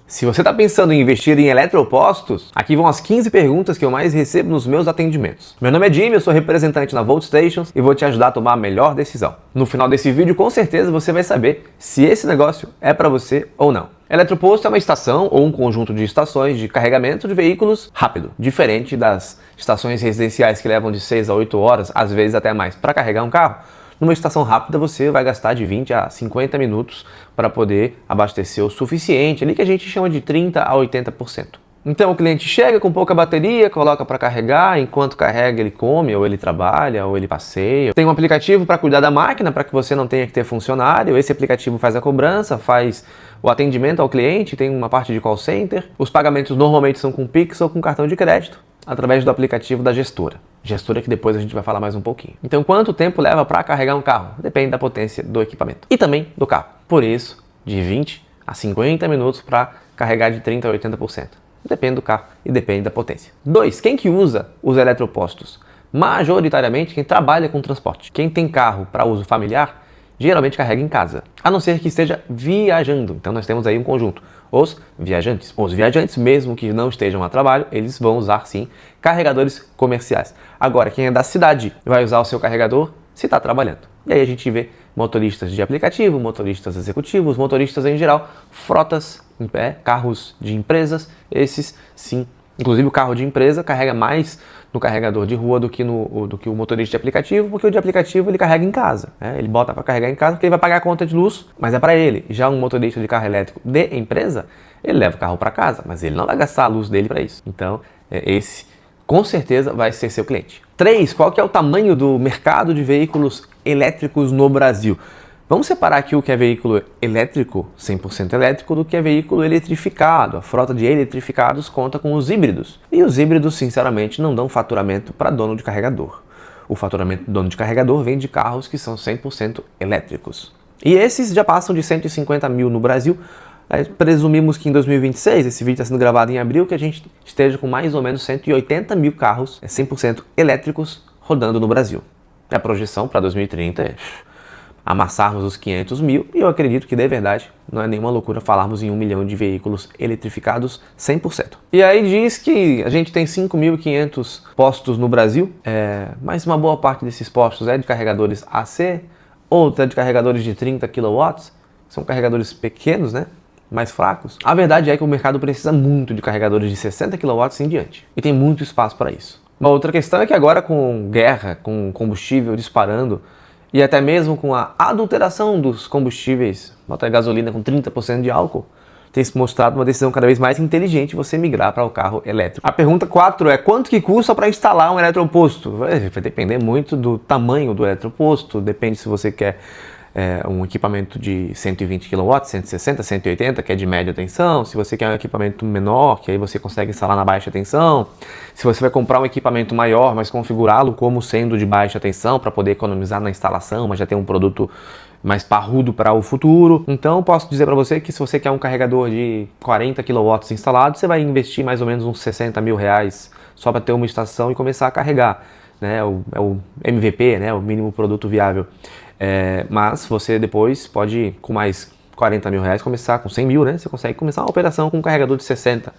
Se você está pensando em investir em eletropostos, aqui vão as 15 perguntas que eu mais recebo nos meus atendimentos. Meu nome é Jimmy, eu sou representante na Volt Stations e vou te ajudar a tomar a melhor decisão. No final desse vídeo, com certeza você vai saber se esse negócio é para você ou não. Eletroposto é uma estação ou um conjunto de estações de carregamento de veículos rápido, diferente das estações residenciais que levam de 6 a 8 horas, às vezes até mais, para carregar um carro. Numa estação rápida você vai gastar de 20 a 50 minutos para poder abastecer o suficiente, ali que a gente chama de 30 a 80%. Então o cliente chega com pouca bateria, coloca para carregar, enquanto carrega ele come, ou ele trabalha, ou ele passeia. Tem um aplicativo para cuidar da máquina, para que você não tenha que ter funcionário. Esse aplicativo faz a cobrança, faz o atendimento ao cliente, tem uma parte de call center. Os pagamentos normalmente são com Pix ou com cartão de crédito, através do aplicativo da gestora. Gestora que depois a gente vai falar mais um pouquinho. Então, quanto tempo leva para carregar um carro? Depende da potência do equipamento e também do carro. Por isso, de 20 a 50 minutos para carregar de 30 a 80%. Depende do carro e depende da potência. 2. Quem que usa os eletropostos? Majoritariamente quem trabalha com transporte. Quem tem carro para uso familiar, geralmente carrega em casa, a não ser que esteja viajando. Então nós temos aí um conjunto. Os viajantes. Os viajantes, mesmo que não estejam a trabalho, eles vão usar sim carregadores comerciais. Agora, quem é da cidade vai usar o seu carregador se está trabalhando. E aí a gente vê motoristas de aplicativo, motoristas executivos, motoristas em geral, frotas em pé, carros de empresas, esses sim. Inclusive o carro de empresa carrega mais no carregador de rua do que o motorista de aplicativo, porque o de aplicativo ele carrega em casa. Ele bota para carregar em casa porque ele vai pagar a conta de luz, mas é para ele. Já um motorista de carro elétrico de empresa, ele leva o carro para casa, mas ele não vai gastar a luz dele para isso. Então, esse com certeza vai ser seu cliente. 3. Qual que é o tamanho do mercado de veículos elétricos no Brasil? Vamos separar aqui o que é veículo elétrico, 100% elétrico, do que é veículo eletrificado. A frota de eletrificados conta com os híbridos. E os híbridos, sinceramente, não dão faturamento para dono de carregador. O faturamento do dono de carregador vem de carros que são 100% elétricos. E esses já passam de 150 mil no Brasil. Presumimos que em 2026, esse vídeo está sendo gravado em abril, que a gente esteja com mais ou menos 180 mil carros 100% elétricos rodando no Brasil. A projeção para 2030 é amassarmos os 500 mil, e eu acredito que de verdade não é nenhuma loucura falarmos em 1 milhão de veículos eletrificados 100%. E aí diz que a gente tem 5.500 postos no Brasil, mas uma boa parte desses postos é de carregadores AC, outra de carregadores de 30 kW, são carregadores pequenos, né? Mais fracos. A verdade é que o mercado precisa muito de carregadores de 60 kW em diante, e tem muito espaço para isso. Uma outra questão é que agora com guerra, com combustível disparando, e até mesmo com a adulteração dos combustíveis, bota a gasolina com 30% de álcool, tem se mostrado uma decisão cada vez mais inteligente você migrar para o carro elétrico. A pergunta 4 é: quanto que custa para instalar um eletroposto? Vai depender muito do tamanho do eletroposto, depende se você quer um equipamento de 120 kW, 160, 180, que é de média tensão. Se você quer um equipamento menor, que aí você consegue instalar na baixa tensão. Se você vai comprar um equipamento maior, mas configurá-lo como sendo de baixa tensão para poder economizar na instalação, mas já ter um produto mais parrudo para o futuro. Então posso dizer para você que se você quer um carregador de 40 kW instalado, você vai investir mais ou menos uns 60 mil reais só para ter uma estação e começar a carregar, né? É o MVP, né? O mínimo produto viável. Mas você depois pode, com mais 40 mil reais, começar com 100 mil, né? Você consegue começar uma operação com um carregador de 60.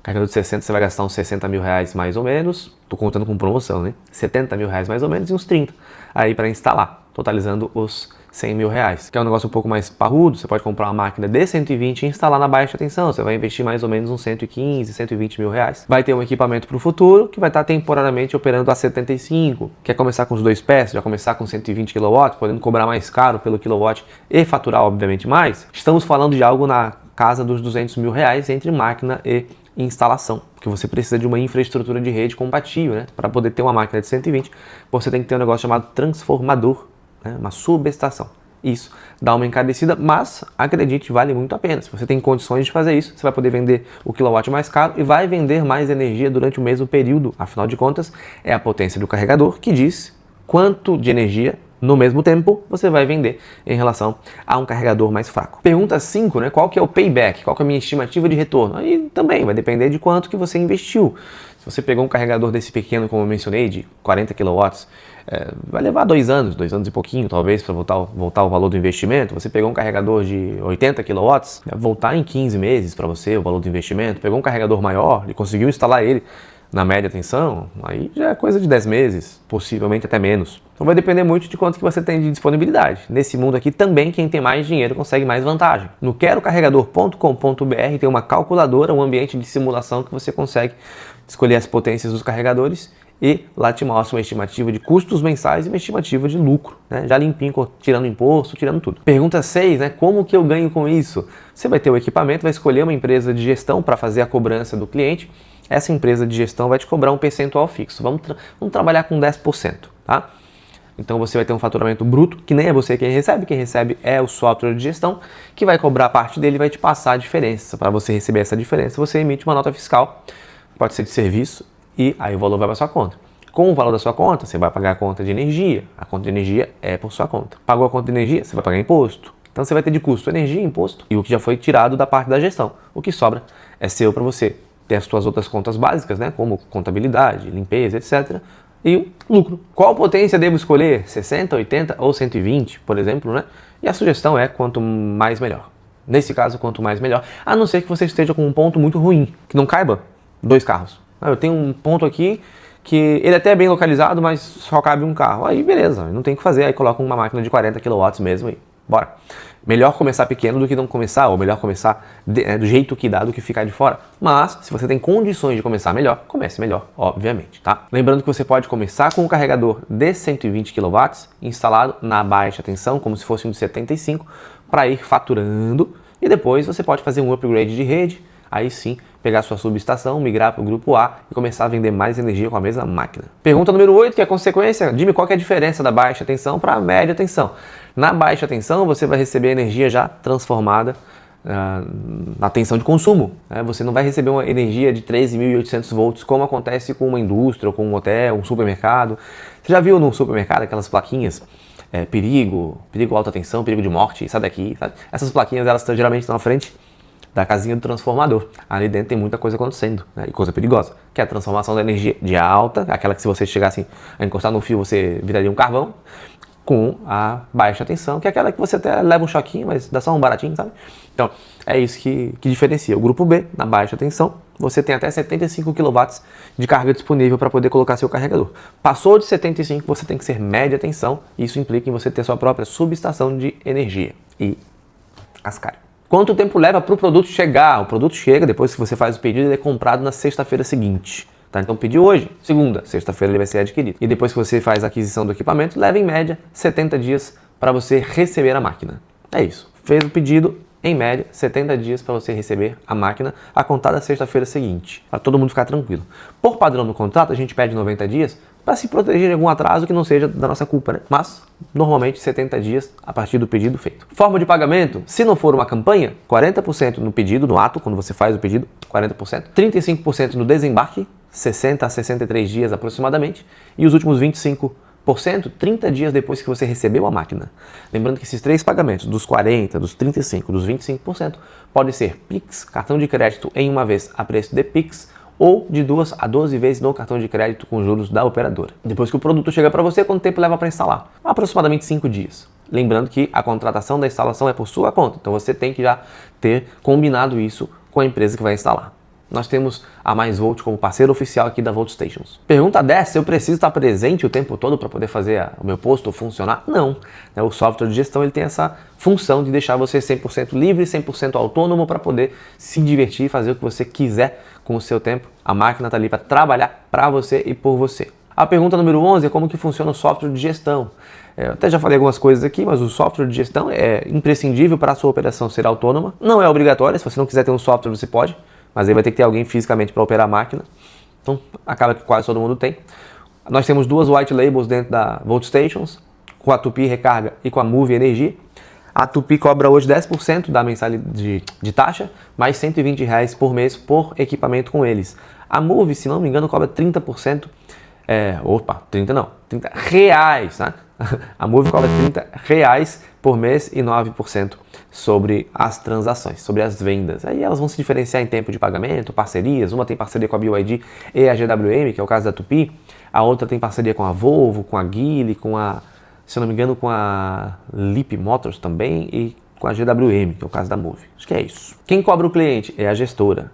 Carregador de 60 você vai gastar uns 60 mil reais mais ou menos, tô contando com promoção, né? 70 mil reais mais ou menos e uns 30 aí para instalar, totalizando os 100 mil reais. Que é um negócio um pouco mais parrudo, você pode comprar uma máquina de 120 e instalar na baixa tensão, você vai investir mais ou menos uns 115, 120 mil reais. Vai ter um equipamento para o futuro que vai estar temporariamente operando a 75, quer começar com os 2 pés, já começar com 120 kW, podendo cobrar mais caro pelo kilowatt e faturar obviamente mais. Estamos falando de algo na casa dos 200 mil reais entre máquina e instalação, porque você precisa de uma infraestrutura de rede compatível, né? Para poder ter uma máquina de 120, você tem que ter um negócio chamado transformador, né? Uma subestação. Isso dá uma encarecida, mas acredite, vale muito a pena. Se você tem condições de fazer isso, você vai poder vender o quilowatt mais caro e vai vender mais energia durante o mesmo período. Afinal de contas, é a potência do carregador que diz quanto de energia no mesmo tempo você vai vender em relação a um carregador mais fraco. Pergunta 5, né? Qual que é o payback? Qual que é a minha estimativa de retorno? Aí também vai depender de quanto que você investiu. Se você pegou um carregador desse pequeno, como eu mencionei, de 40 kW, vai levar 2 anos e pouquinho, talvez, para voltar o valor do investimento. Você pegou um carregador de 80 kW, vai voltar em 15 meses para você o valor do investimento. Pegou um carregador maior e conseguiu instalar ele na média tensão, aí já é coisa de 10 meses, possivelmente até menos. Então vai depender muito de quanto que você tem de disponibilidade. Nesse mundo aqui também, quem tem mais dinheiro consegue mais vantagem. No querocarregador.com.br tem uma calculadora, um ambiente de simulação que você consegue escolher as potências dos carregadores e lá te mostra uma estimativa de custos mensais e uma estimativa de lucro, né? Já limpinho, tirando imposto, tirando tudo. Pergunta 6, né? Como que eu ganho com isso? Você vai ter o equipamento, vai escolher uma empresa de gestão para fazer a cobrança do cliente. Essa empresa de gestão vai te cobrar um percentual fixo. Vamos trabalhar com 10%, tá? Então você vai ter um faturamento bruto, que nem é você quem recebe é o software de gestão, que vai cobrar parte dele e vai te passar a diferença. Para você receber essa diferença, você emite uma nota fiscal, pode ser de serviço, e aí o valor vai para sua conta. Com o valor da sua conta, você vai pagar a conta de energia. A conta de energia é por sua conta. Pagou a conta de energia, você vai pagar imposto. Então você vai ter de custo energia, imposto e o que já foi tirado da parte da gestão. O que sobra é seu para você. Tem as suas outras contas básicas, né, como contabilidade, limpeza, etc. E o lucro. Qual potência devo escolher? 60, 80 ou 120, por exemplo, né? E a sugestão é quanto mais melhor. Nesse caso, quanto mais melhor. A não ser que você esteja com um ponto muito ruim, que não caiba 2 carros. Eu tenho um ponto aqui que ele até é bem localizado, mas só cabe um carro. Aí beleza, não tem o que fazer, aí coloca uma máquina de 40 kW mesmo e bora. Melhor começar pequeno do que não começar, ou melhor começar do jeito que dá do que ficar de fora. Mas, se você tem condições de começar melhor, comece melhor, obviamente, tá? Lembrando que você pode começar com um carregador de 120 kW instalado na baixa tensão, como se fosse um de 75, para ir faturando, e depois você pode fazer um upgrade de rede, aí sim, pegar sua subestação, migrar para o grupo A e começar a vender mais energia com a mesma máquina. Pergunta número 8, que é a consequência. Dime qual que é a diferença da baixa tensão para a média tensão. Na baixa tensão, você vai receber energia já transformada na tensão de consumo. Né? Você não vai receber uma energia de 13.800 volts, como acontece com uma indústria, ou com um hotel, um supermercado. Você já viu no supermercado aquelas plaquinhas? Perigo alta tensão, perigo de morte, sai daqui. Sabe? Essas plaquinhas, elas geralmente estão na frente da casinha do transformador. Ali dentro tem muita coisa acontecendo, né? E coisa perigosa, que é a transformação da energia de alta, aquela que se você chegasse a encostar no fio, você viraria um carvão, com a baixa tensão, que é aquela que você até leva um choquinho, mas dá só um baratinho, sabe? Então, é isso que diferencia. O grupo B, na baixa tensão, você tem até 75 kW de carga disponível para poder colocar seu carregador. Passou de 75, você tem que ser média tensão, e isso implica em você ter sua própria subestação de energia e cascalho. Quanto tempo leva para o produto chegar? O produto chega, depois que você faz o pedido, ele é comprado na sexta-feira seguinte. Tá? Então pediu hoje, segunda, sexta-feira ele vai ser adquirido. E depois que você faz a aquisição do equipamento, leva em média 70 dias para você receber a máquina. É isso. Fez o pedido, em média, 70 dias para você receber a máquina a contar da sexta-feira seguinte. Para todo mundo ficar tranquilo. Por padrão do contrato, a gente pede 90 dias para se proteger de algum atraso que não seja da nossa culpa, né? Mas, normalmente, 70 dias a partir do pedido feito. Forma de pagamento, se não for uma campanha, 40% no pedido, no ato, quando você faz o pedido, 40%, 35% no desembarque, 60 a 63 dias aproximadamente, e os últimos 25%, 30 dias depois que você recebeu a máquina. Lembrando que esses 3 pagamentos, dos 40%, dos 35%, dos 25%, podem ser PIX, cartão de crédito em uma vez a preço de PIX, ou de 2 a 12 vezes no cartão de crédito com juros da operadora. Depois que o produto chega para você, quanto tempo leva para instalar? Aproximadamente 5 dias. Lembrando que a contratação da instalação é por sua conta, então você tem que já ter combinado isso com a empresa que vai instalar. Nós temos a Mais Volt como parceiro oficial aqui da Volt Stations. Pergunta 10, se eu preciso estar presente o tempo todo para poder fazer o meu posto funcionar? Não. O software de gestão ele tem essa função de deixar você 100% livre, 100% autônomo para poder se divertir e fazer o que você quiser com o seu tempo. A máquina está ali para trabalhar para você e por você. A pergunta número 11 é como que funciona o software de gestão. Eu até já falei algumas coisas aqui, mas o software de gestão é imprescindível para a sua operação ser autônoma. Não é obrigatório, se você não quiser ter um software você pode, mas aí vai ter que ter alguém fisicamente para operar a máquina. Então acaba que quase todo mundo tem. Nós temos 2 white labels dentro da Volt Stations, com a Tupi Recarga e com a Move Energia. A Tupi cobra hoje 10% da mensalidade de taxa, mais R$120 por mês por equipamento com eles. A Move, se não me engano, cobra 30%. 30 reais, tá? A Move cobra R$30 por mês e 9% sobre as transações, sobre as vendas. Aí elas vão se diferenciar em tempo de pagamento, parcerias. Uma tem parceria com a BYD e a GWM, que é o caso da Tupi. A outra tem parceria com a Volvo, com a Geely, com a, se eu não me engano, com a Leap Motors também e com a GWM, que é o caso da Move. Acho que é isso. Quem cobra o cliente é a gestora.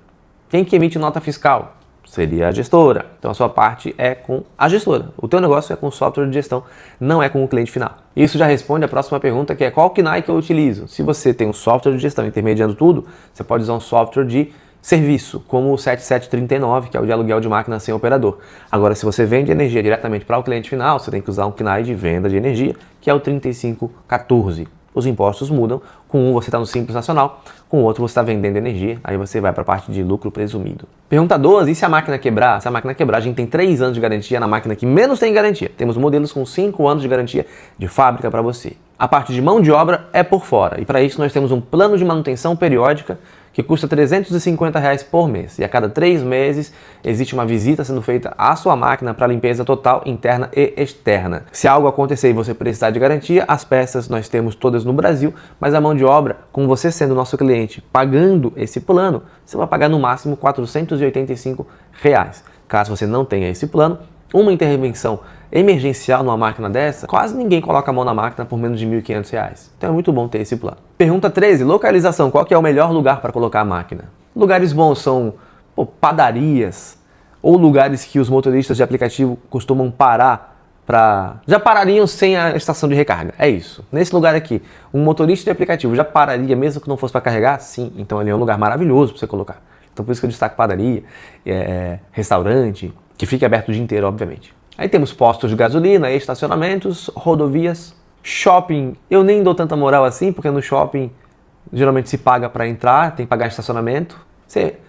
Quem que emite nota fiscal? Seria a gestora. Então a sua parte é com a gestora. O teu negócio é com o software de gestão, não é com o cliente final. Isso já responde a próxima pergunta, que é qual KNAI que eu utilizo? Se você tem um software de gestão intermediando tudo, você pode usar um software de serviço, como o 7739, que é o de aluguel de máquina sem operador. Agora, se você vende energia diretamente para o cliente final, você tem que usar um KNAI de venda de energia, que é o 3514. Os impostos mudam, com um você está no Simples Nacional, com o outro você está vendendo energia, aí você vai para a parte de lucro presumido. Pergunta 12, e se a máquina quebrar? Se a máquina quebrar, a gente tem 3 anos de garantia na máquina que menos tem garantia. Temos modelos com 5 anos de garantia de fábrica para você. A parte de mão de obra é por fora, e para isso nós temos um plano de manutenção periódica que custa R$ 350 por mês. E a cada 3 meses existe uma visita sendo feita à sua máquina para limpeza total, interna e externa. Se algo acontecer e você precisar de garantia, as peças nós temos todas no Brasil, mas a mão de obra, com você sendo nosso cliente, pagando esse plano, você vai pagar no máximo R$ 485. Caso você não tenha esse plano, uma intervenção emergencial numa máquina dessa, quase ninguém coloca a mão na máquina por menos de R$ 1.500. Então é muito bom ter esse plano. Pergunta 13, localização, qual que é o melhor lugar para colocar a máquina? Lugares bons são padarias ou lugares que os motoristas de aplicativo costumam parar já parariam sem a estação de recarga, é isso. Nesse lugar aqui, um motorista de aplicativo já pararia mesmo que não fosse para carregar? Sim, então ali é um lugar maravilhoso para você colocar. Então por isso que eu destaco padaria, restaurante, que fique aberto o dia inteiro, obviamente. Aí temos postos de gasolina, estacionamentos, rodovias, shopping. Eu nem dou tanta moral assim, porque no shopping geralmente se paga para entrar, tem que pagar estacionamento.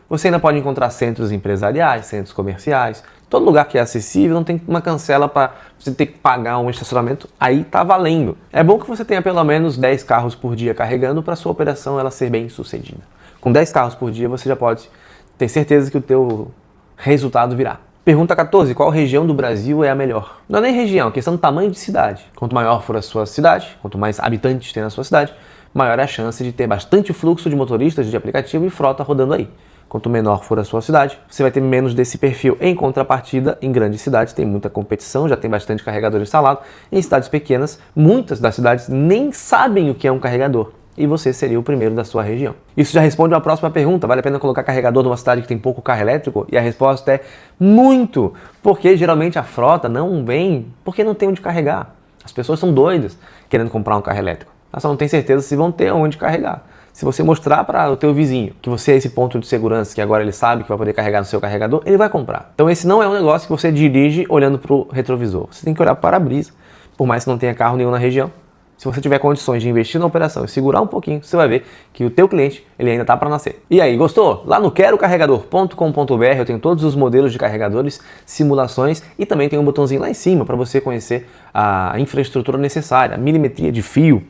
Você ainda pode encontrar centros empresariais, centros comerciais, todo lugar que é acessível, não tem uma cancela para você ter que pagar um estacionamento, aí tá valendo. É bom que você tenha pelo menos 10 carros por dia carregando para sua operação ela ser bem sucedida. Com 10 carros por dia você já pode ter certeza que o teu resultado virá. Pergunta 14, qual região do Brasil é a melhor? Não é nem região, é questão do tamanho de cidade. Quanto maior for a sua cidade, quanto mais habitantes tem na sua cidade, maior é a chance de ter bastante fluxo de motoristas de aplicativo e frota rodando aí. Quanto menor for a sua cidade, você vai ter menos desse perfil. Em contrapartida, em grandes cidades tem muita competição, já tem bastante carregador instalado. Em cidades pequenas, muitas das cidades nem sabem o que é um carregador. E você seria o primeiro da sua região. Isso já responde uma próxima pergunta. Vale a pena colocar carregador numa cidade que tem pouco carro elétrico? E a resposta é muito, porque geralmente a frota não vem porque não tem onde carregar. As pessoas são doidas querendo comprar um carro elétrico. Elas só não têm certeza se vão ter onde carregar. Se você mostrar para o teu vizinho que você é esse ponto de segurança, que agora ele sabe que vai poder carregar no seu carregador, ele vai comprar. Então esse não é um negócio que você dirige olhando para o retrovisor. Você tem que olhar para o para-brisa, por mais que não tenha carro nenhum na região. Se você tiver condições de investir na operação e segurar um pouquinho, você vai ver que o teu cliente ele ainda está para nascer. E aí, gostou? Lá no querocarregador.com.br eu tenho todos os modelos de carregadores, simulações e também tem um botãozinho lá em cima para você conhecer a infraestrutura necessária, a milimetria de fio.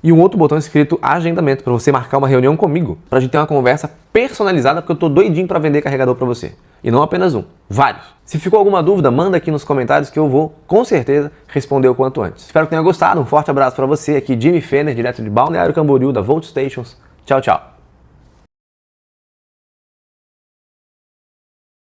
E um outro botão escrito agendamento, para você marcar uma reunião comigo, para a gente ter uma conversa personalizada, porque eu tô doidinho para vender carregador para você. E não apenas um, vários. Se ficou alguma dúvida, manda aqui nos comentários que eu vou, com certeza, responder o quanto antes. Espero que tenha gostado, um forte abraço para você, aqui Jimmy Fenner, direto de Balneário Camboriú, da Volt Stations. Tchau, tchau.